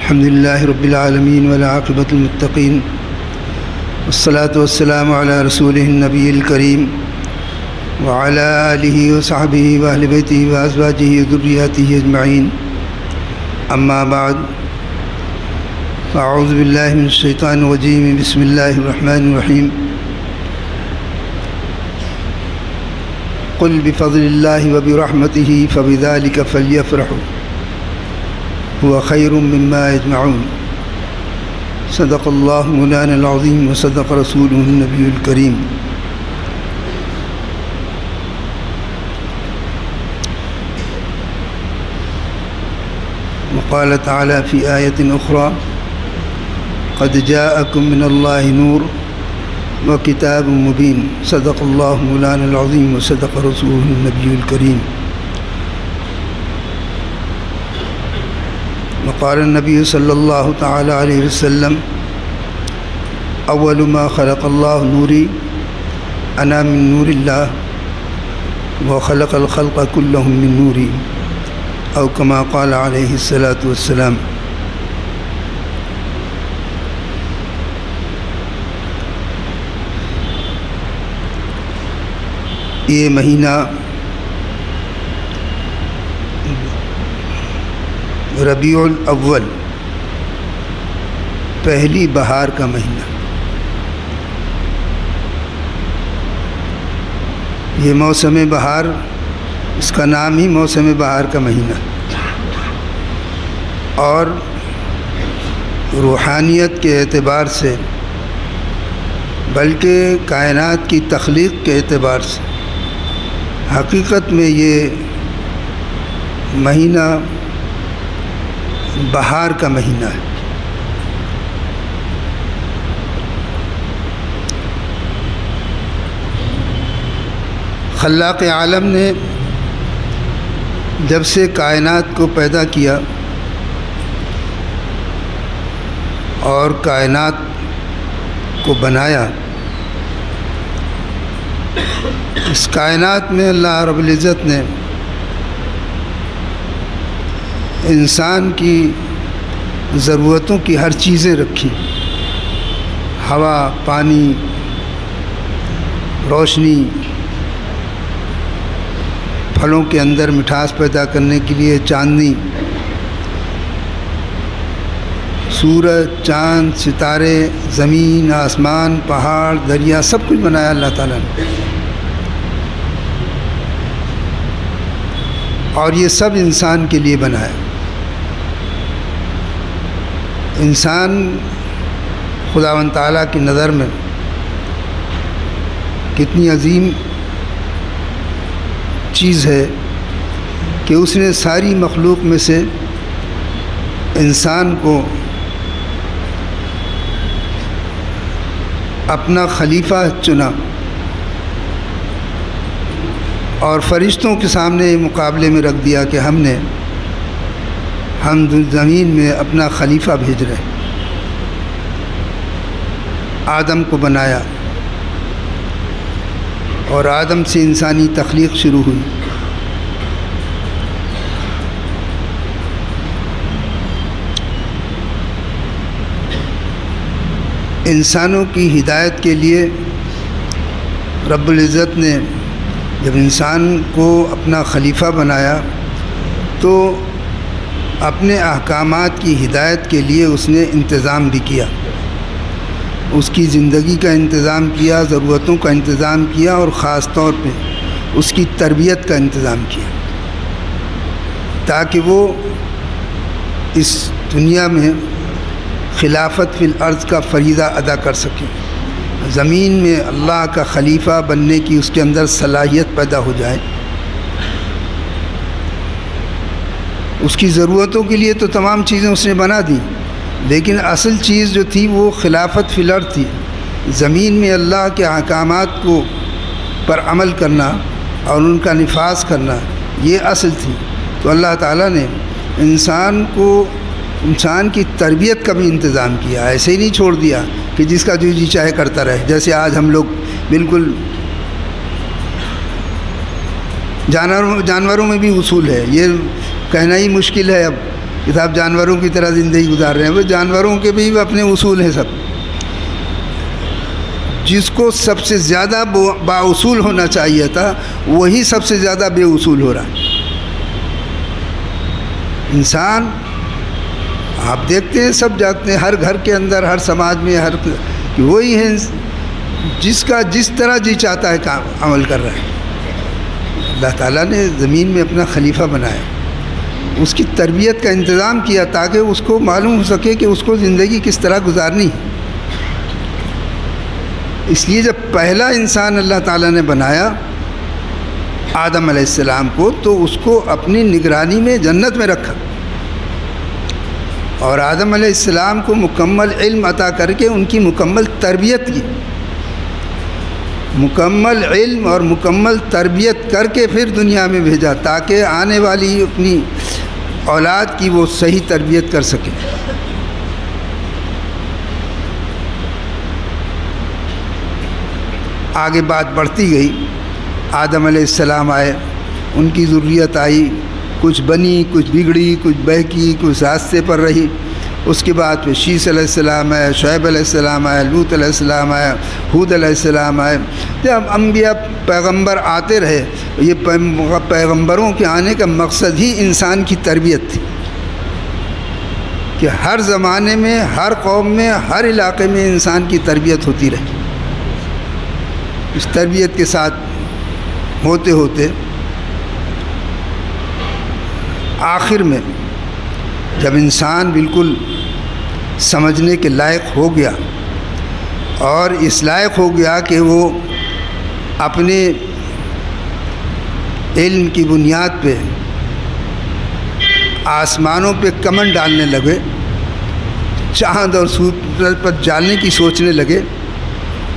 الحمد لله رب العالمين والعاقبة للمتقين والصلاة والسلام على رسوله النبي الكريم وعلى آله وصحبه وأهل بيته وأزواجه وذرياته أجمعين أما بعد فأعوذ بالله من الشيطان الرجيم بسم الله الرحمن الرحيم قل بفضل الله وبرحمته فبذلك فليفرحوا هو خير مما يجمعون صدق الله مولانا العظيم وصدق رسوله النبي الكريم. وقال تعالى في آية أخرى قد جاءكم من الله نور وكتاب مبين صدق الله مولانا العظيم وصدق رسوله النبي الكريم. وقال النبي صلى الله تعالى عليه وسلم أول ما خلق الله نوري أنا من نور الله وخلق الخلق كلهم من نوري أو كما قال عليه الصلاة والسلام. یہ مہینہ ربیع الاول پہلی بہار کا مہینہ، یہ موسم بہار، اس کا نام ہی موسم بہار کا مہینہ، اور روحانیت کے اعتبار سے بلکہ کائنات کی تخلیق کے اعتبار سے حقیقت میں یہ مہینہ بہار کا مہینہ ہے. خلاق عالم نے جب سے کائنات کو پیدا کیا اور کائنات کو بنایا، اس کائنات میں اللہ رب العزت نے انسان کی ضرورتوں کی ہر چیزیں رکھی، ہوا، پانی، روشنی، پھلوں کے اندر مٹھاس پیدا کرنے کے لیے چاندنی، سورج، چاند، ستارے، زمین، آسمان، پہاڑ، دریا، سب کچھ بنایا اللہ تعالیٰ نے. اور یہ سب انسان کے لیے بنایا. انسان خداوند تعالیٰ کی نظر میں کتنی عظیم چیز ہے کہ اس نے ساری مخلوق میں سے انسان کو اپنا خلیفہ چنا اور فرشتوں کے سامنے مقابلے میں رکھ دیا کہ ہم زمین میں اپنا خلیفہ بھیج رہے ہیں. آدم کو بنایا اور آدم سے انسانی تخلیق شروع ہوئی. انسانوں کی ہدایت کے لیے رب العزت نے جب انسان کو اپنا خلیفہ بنایا تو اپنے احکامات کی ہدایت کے لیے اس نے انتظام بھی کیا، اس کی زندگی کا انتظام کیا، ضرورتوں کا انتظام کیا، اور خاص طور پہ اس کی تربیت کا انتظام کیا تاکہ وہ اس دنیا میں خلافت فی الارض کا فریضہ ادا کر سکے، زمین میں اللہ کا خلیفہ بننے کی اس کے اندر صلاحیت پیدا ہو جائے. اس کی ضرورتوں کے لیے تو تمام چیزیں اس نے بنا دی، لیکن اصل چیز جو تھی وہ خلافت فی الارض تھی. زمین میں اللہ کے احکامات کو پر عمل کرنا اور ان کا نفاذ کرنا، یہ اصل تھی. تو اللہ تعالیٰ نے انسان کی تربیت کا بھی انتظام کیا، ایسے ہی نہیں چھوڑ دیا کہ جس کا جو جی چاہے کرتا رہے. جیسے آج ہم لوگ بالکل جانوروں میں بھی اصول ہے، یہ کہنا ہی مشکل ہے اب کہ صاحب جانوروں کی طرح زندگی گزار رہے ہیں. وہ جانوروں کے بھی اپنے اصول ہیں سب. جس کو سب سے زیادہ بااصول ہونا چاہیے تھا وہی سب سے زیادہ بے اصول ہو رہا ہے. انسان آپ دیکھتے ہیں سب جاتے ہیں، ہر گھر کے اندر، ہر سماج میں، کہ وہی ہے جس کا جس طرح جی چاہتا ہے کام عمل کر رہا ہے. اللہ تعالیٰ نے زمین میں اپنا خلیفہ بنایا، اس کی تربیت کا انتظام کیا تاکہ اس کو معلوم ہو سکے کہ اس کو زندگی کس طرح گزارنی ہے. اس لیے جب پہلا انسان اللہ تعالیٰ نے بنایا آدم علیہ السلام کو، تو اس کو اپنی نگرانی میں جنت میں رکھا، اور آدم علیہ السلام کو مکمل علم عطا کر کے ان کی مکمل تربیت کی. مکمل علم اور مکمل تربیت کر کے پھر دنیا میں بھیجا تاکہ آنے والی اپنی اولاد کی وہ صحیح تربیت کر سکے. آگے بات بڑھتی گئی، آدم علیہ السلام آئے، ان کی ذریت آئی، کچھ بنی، کچھ بگڑی، کچھ بہکی، کچھ راستے پر رہی. اس کے بعد پھر شیس علیہ السلام آئے، شعیب علیہ السلام آئے، لوط علیہ السلام آئے، ہود علیہ السلام آئے. جب انبیاء پیغمبر آتے رہے، یہ پیغمبروں کے آنے کا مقصد ہی انسان کی تربیت تھی کہ ہر زمانے میں، ہر قوم میں، ہر علاقے میں انسان کی تربیت ہوتی رہے. اس تربیت کے ساتھ ہوتے ہوتے آخر میں جب انسان بالکل سمجھنے کے لائق ہو گیا اور اس لائق ہو گیا کہ وہ اپنے علم کی بنیاد پہ آسمانوں پہ کمن ڈالنے لگے، چاند اور سورج پر جالنے کی سوچنے لگے،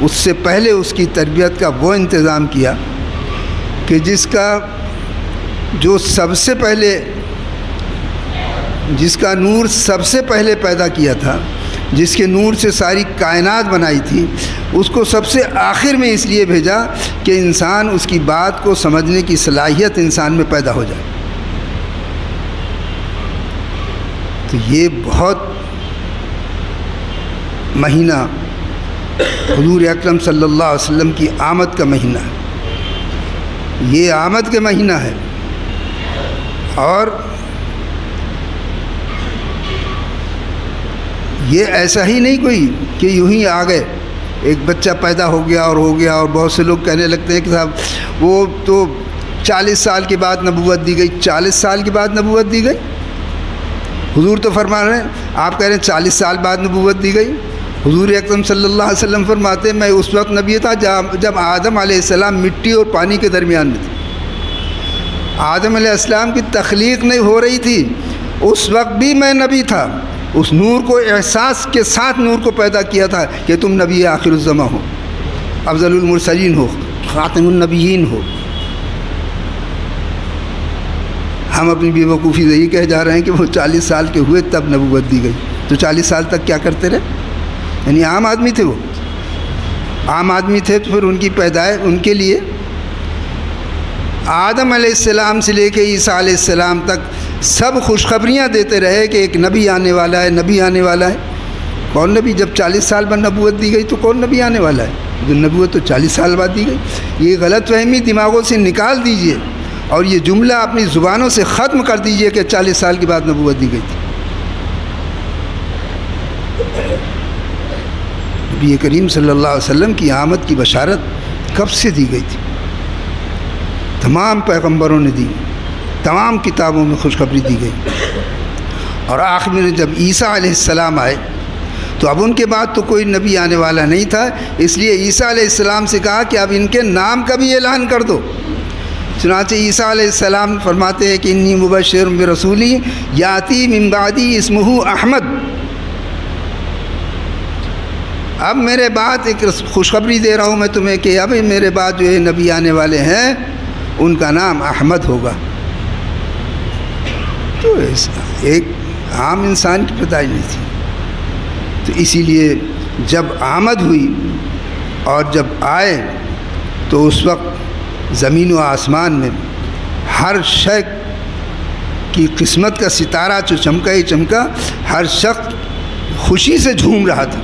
اس سے پہلے اس کی تربیت کا وہ انتظام کیا کہ جو سب سے پہلے، جس کا نور سب سے پہلے پیدا کیا تھا، جس کے نور سے ساری کائنات بنائی تھی، اس کو سب سے آخر میں اس لیے بھیجا کہ انسان اس کی بات کو سمجھنے کی صلاحیت انسان میں پیدا ہو جائے. تو یہ بہت مہینہ حضور اکرم صلی اللہ علیہ وسلم کی آمد کا مہینہ ہے. یہ آمد کا مہینہ ہے، اور یہ ایسا ہی نہیں کوئی کہ یوں ہی آ گئے، ایک بچہ پیدا ہو گیا اور بہت سے لوگ کہنے لگتے ہیں کہ صاحب وہ تو 40 سال کے بعد نبوت دی گئی. 40 سال کے بعد نبوت دی گئی؟ حضور تو فرما رہے ہیں، آپ کہہ رہے ہیں 40 سال بعد نبوت دی گئی. حضور اکرم صلی اللہ علیہ وسلم فرماتے ہیں میں اس وقت نبی تھا جب آدم علیہ السلام مٹی اور پانی کے درمیان میں تھے. آدم علیہ السلام کی تخلیق نہیں ہو رہی تھی، اس وقت بھی میں نبی تھا. اس نور کو احساس کے ساتھ نور کو پیدا کیا تھا کہ تم نبی آخر الزماں ہو، افضل المرسلین ہو، خاتم النبیین ہو. ہم اپنی بے وقوفی سے یہ کہہ جا رہے ہیں کہ وہ 40 سال کے ہوئے تب نبوت دی گئی. تو 40 سال تک کیا کرتے رہے؟ یعنی عام آدمی تھے، وہ عام آدمی تھے. تو پھر ان کی پیدائش، ان کے لیے آدم علیہ السلام سے لے کے عیسیٰ علیہ السلام تک سب خوشخبریاں دیتے رہے کہ ایک نبی آنے والا ہے، نبی آنے والا ہے. کون نبی؟ جب 40 سال بعد نبوت دی گئی تو کون نبی آنے والا ہے؟ جو نبوت تو 40 سال بعد دی گئی. یہ غلط فہمی دماغوں سے نکال دیجئے اور یہ جملہ اپنی زبانوں سے ختم کر دیجئے کہ 40 سال کے بعد نبوت دی گئی تھی. نبی کریم صلی اللہ علیہ وسلم کی آمد کی بشارت کب سے دی گئی تھی؟ تمام پیغمبروں نے دی، تمام کتابوں میں خوشخبری دی گئی. اور آخر میں جب عیسیٰ علیہ السلام آئے تو اب ان کے بعد تو کوئی نبی آنے والا نہیں تھا، اس لیے عیسیٰ علیہ السلام سے کہا کہ اب ان کے نام کا بھی اعلان کر دو. چنانچہ عیسیٰ علیہ السلام فرماتے ہیں کہ انی مبشر برسولی یاتی من بعدی اسمہ احمد. اب میرے بعد ایک خوشخبری دے رہا ہوں میں تمہیں کہ اب میرے بعد جو ہے نبی آنے والے ہیں، ان کا نام احمد ہوگا. تو ایک عام انسان کی پیدائش نہیں تھی. تو اسی لیے جب آمد ہوئی اور جب آئے تو اس وقت زمین و آسمان میں ہر شے کی قسمت کا ستارہ جو چمکا ہی چمکا، ہر شخص خوشی سے جھوم رہا تھا،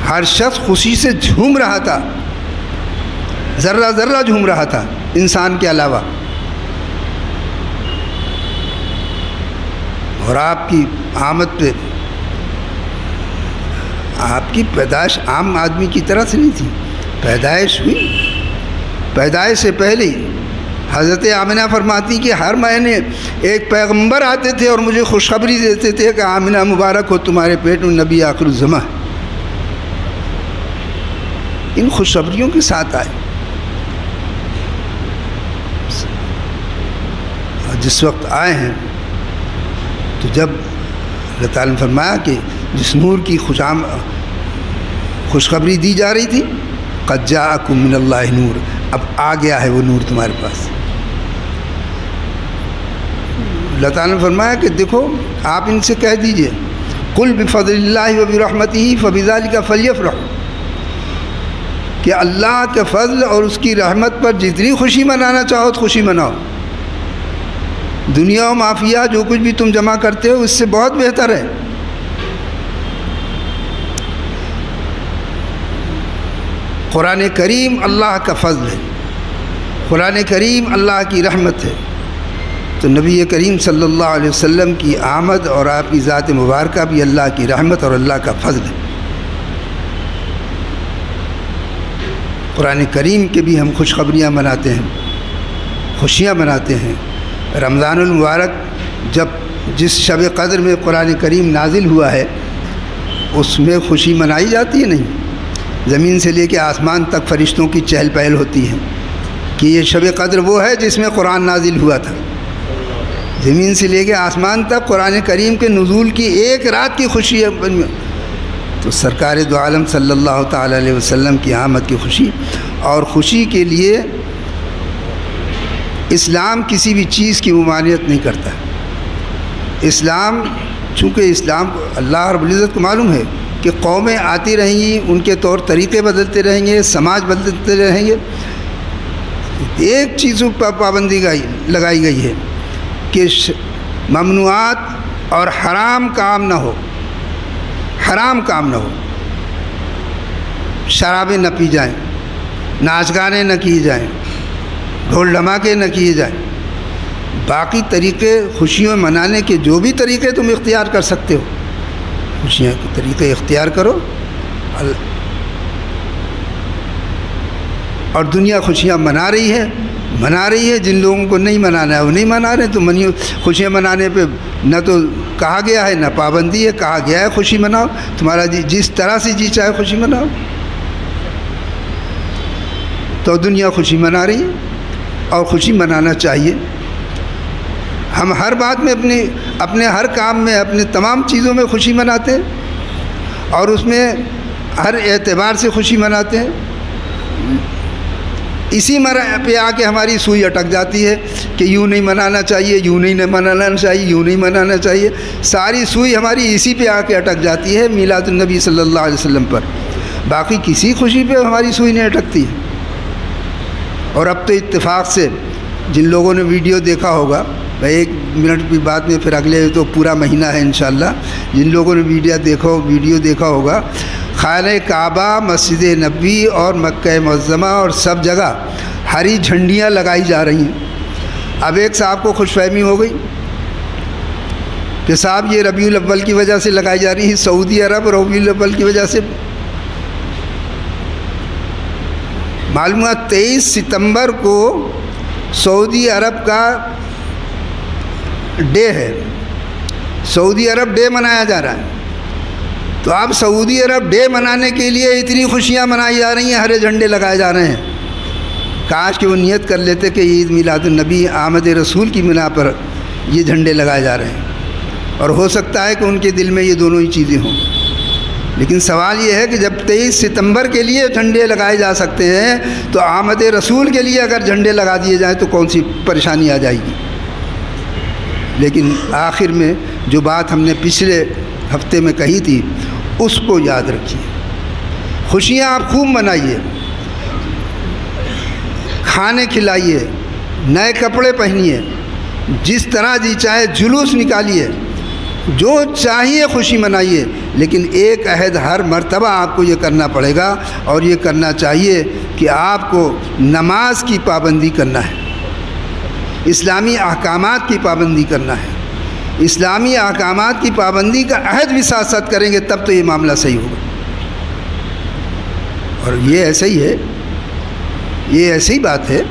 ہر شخص خوشی سے جھوم رہا تھا، ذرہ ذرہ جھوم رہا تھا انسان کے علاوہ۔ اور آپ کی آمد پہ، آپ کی پیدائش عام آدمی کی طرح سے نہیں تھی، پیدائش ہوئی، پیدائش سے پہلے حضرت آمنہ فرماتی کہ ہر مہینے ایک پیغمبر آتے تھے اور مجھے خوشخبری دیتے تھے کہ آمنہ مبارک ہو، تمہارے پیٹ میں نبی آخر الزماں۔ ان خوشخبریوں کے ساتھ آئے۔ جس وقت آئے ہیں تو جب اللہ تعالیٰ نے فرمایا کہ جس نور کی خوشخبری دی جا رہی تھی، قد جاءکم من اللہ نور، اب آ گیا ہے وہ نور تمہارے پاس۔ اللہ تعالیٰ نے فرمایا کہ دیکھو آپ ان سے کہہ دیجئے قل بفضل اللہ وبرحمتہ فبذلک فلیفرحوا، کہ اللہ کے فضل اور اس کی رحمت پر جتنی خوشی منانا چاہو تو خوشی مناؤ۔ دنیا و مافیہ جو کچھ بھی تم جمع کرتے ہو اس سے بہت بہتر ہے۔ قرآن کریم اللہ کا فضل ہے، قرآن کریم اللہ کی رحمت ہے، تو نبی کریم صلی اللہ علیہ وسلم کی آمد اور آپ کی ذات مبارکہ بھی اللہ کی رحمت اور اللہ کا فضل ہے۔ قرآن کریم کے بھی ہم خوشخبریاں مناتے ہیں، خوشیاں مناتے ہیں۔ رمضان المبارک جب جس شب قدر میں قرآن کریم نازل ہوا ہے اس میں خوشی منائی جاتی ہے نہیں؟ زمین سے لے کے آسمان تک فرشتوں کی چہل پہل ہوتی ہے کہ یہ شب قدر وہ ہے جس میں قرآن نازل ہوا تھا۔ زمین سے لے کے آسمان تک قرآن کریم کے نزول کی ایک رات کی خوشی ہے، تو سرکار دو عالم صلی اللہ تعالی علیہ وسلم کی آمد کی خوشی، اور خوشی کے لیے اسلام کسی بھی چیز کی ممانعت نہیں کرتا۔ اسلام، چونکہ اسلام کو اللہ رب العزت کو معلوم ہے کہ قومیں آتی رہیں گی، ان کے طور طریقے بدلتے رہیں گے، سماج بدلتے رہیں گے، ایک چیز پر پابندی لگائی گئی ہے کہ ممنوعات اور حرام کام نہ ہو، حرام کام نہ ہو، شرابیں نہ پی جائیں، ناچ گانے نہ کیے جائیں، ڈھول دھماکے نہ کیے جائیں۔ باقی طریقے خوشیوں منانے کے جو بھی طریقے تم اختیار کر سکتے ہو، خوشیاں کے طریقے اختیار کرو، اور دنیا خوشیاں منا رہی ہے۔ جن لوگوں کو نہیں منانا ہے وہ نہیں منا رہے، تو خوشیاں منانے پہ نہ تو کہا گیا ہے نہ پابندی ہے، کہا گیا ہے خوشی مناؤ، تمہارا جس طرح سے جی چاہے خوشی مناؤ۔ تو دنیا خوشی منا رہی ہے اور خوشی منانا چاہیے۔ ہم ہر بات میں اپنے ہر کام میں، اپنے تمام چیزوں میں خوشی مناتے ہیں، اور اس میں ہر اعتبار سے خوشی مناتے ہیں۔ اسی پہ آ کے ہماری سوئی اٹک جاتی ہے کہ یوں نہیں منانا چاہیے، یوں نہیں منانا چاہیے، یوں نہیں منانا چاہیے، ساری سوئی ہماری اسی پہ آ کے اٹک جاتی ہے میلاد النبی صلی اللہ علیہ وسلم پر، باقی کسی خوشی پہ ہماری سوئی نہیں اٹکتی ہے۔ اور اب تو اتفاق سے جن لوگوں نے ویڈیو دیکھا ہوگا، بھائی 1 منٹ کی بات میں پھر اگلے تو پورا مہینہ ہے انشاءاللہ، جن لوگوں نے ویڈیو دیکھا ہوگا، خانہ کعبہ، مسجد نبوی اور مکہ معظمہ اور سب جگہ ہری جھنڈیاں لگائی جا رہی ہیں۔ اب ایک صاحب کو خوش فہمی ہو گئی کہ صاحب یہ ربیع الاول کی وجہ سے لگائی جا رہی ہے، سعودی عرب ربیع الاول کی وجہ سے۔ معلوم ہے 23 ستمبر کو سعودی عرب کا ڈے ہے، سعودی عرب ڈے منایا جا رہا ہے، تو اب سعودی عرب ڈے منانے کے لیے اتنی خوشیاں منائی جا رہی ہیں، ہرے جھنڈے لگائے جا رہے ہیں۔ کاش کہ وہ نیت کر لیتے کہ عید میلاد النبی آمد رسول کی بنا پر یہ جھنڈے لگائے جا رہے ہیں، اور ہو سکتا ہے کہ ان کے دل میں یہ دونوں ہی چیزیں ہوں۔ لیکن سوال یہ ہے کہ جب 23 ستمبر کے لیے جھنڈے لگائے جا سکتے ہیں تو آمد رسول کے لیے اگر جھنڈے لگا دیے جائیں تو کون سی پریشانی آ جائے گی۔ لیکن آخر میں جو بات ہم نے پچھلے ہفتے میں کہی تھی اس کو یاد رکھیے، خوشیاں آپ خوب منائیے، کھانے کھلائیے، نئے کپڑے پہنیے، جس طرح جی چاہے جلوس نکالیے، جو چاہیے خوشی منائیے، لیکن ایک عہد ہر مرتبہ آپ کو یہ کرنا پڑے گا، اور یہ کرنا چاہیے کہ آپ کو نماز کی پابندی کرنا ہے، اسلامی احکامات کی پابندی کرنا ہے۔ اسلامی احکامات کی پابندی کا عہد بھی ساتھ ساتھ کریں گے تب تو یہ معاملہ صحیح ہوگا۔ اور یہ ایسا ہی ہے، یہ ایسی بات ہے،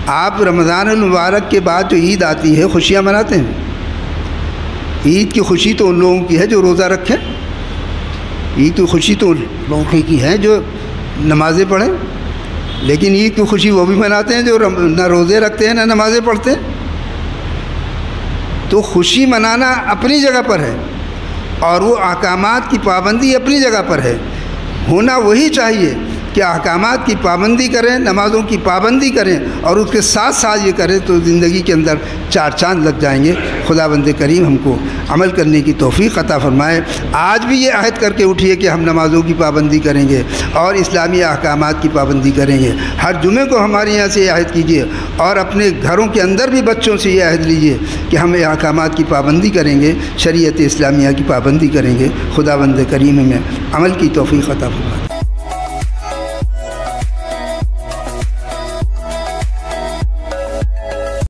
آپ رمضان المبارک کے بعد جو عید آتی ہے خوشیاں مناتے ہیں۔ عید کی خوشی تو ان لوگوں کی ہے جو روزہ رکھیں، عید کی خوشی تو ان لوگوں کی ہے جو نمازیں پڑھیں، لیکن عید کی خوشی وہ بھی مناتے ہیں جو نہ روزے رکھتے ہیں نہ نمازیں پڑھتے ہیں۔ تو خوشی منانا اپنی جگہ پر ہے، اور وہ احکامات کی پابندی اپنی جگہ پر ہے، ہونا وہی چاہیے کہ احکامات کی پابندی کریں، نمازوں کی پابندی کریں، اور اس کے ساتھ ساتھ یہ کریں تو زندگی کے اندر چار چاند لگ جائیں گے۔ خداوند کریم ہم کو عمل کرنے کی توفیق عطا فرمائے۔ آج بھی یہ عہد کر کے اٹھیے کہ ہم نمازوں کی پابندی کریں گے اور اسلامی احکامات کی پابندی کریں گے۔ ہر جمعے کو ہمارے یہاں سے یہ عہد کیجیے، اور اپنے گھروں کے اندر بھی بچوں سے یہ عہد لیجیے کہ ہم احکامات کی پابندی کریں گے، شریعت اسلامیہ کی پابندی کریں گے۔ خداوند کریم ہمیں عمل کی توفیق عطا فرمائے۔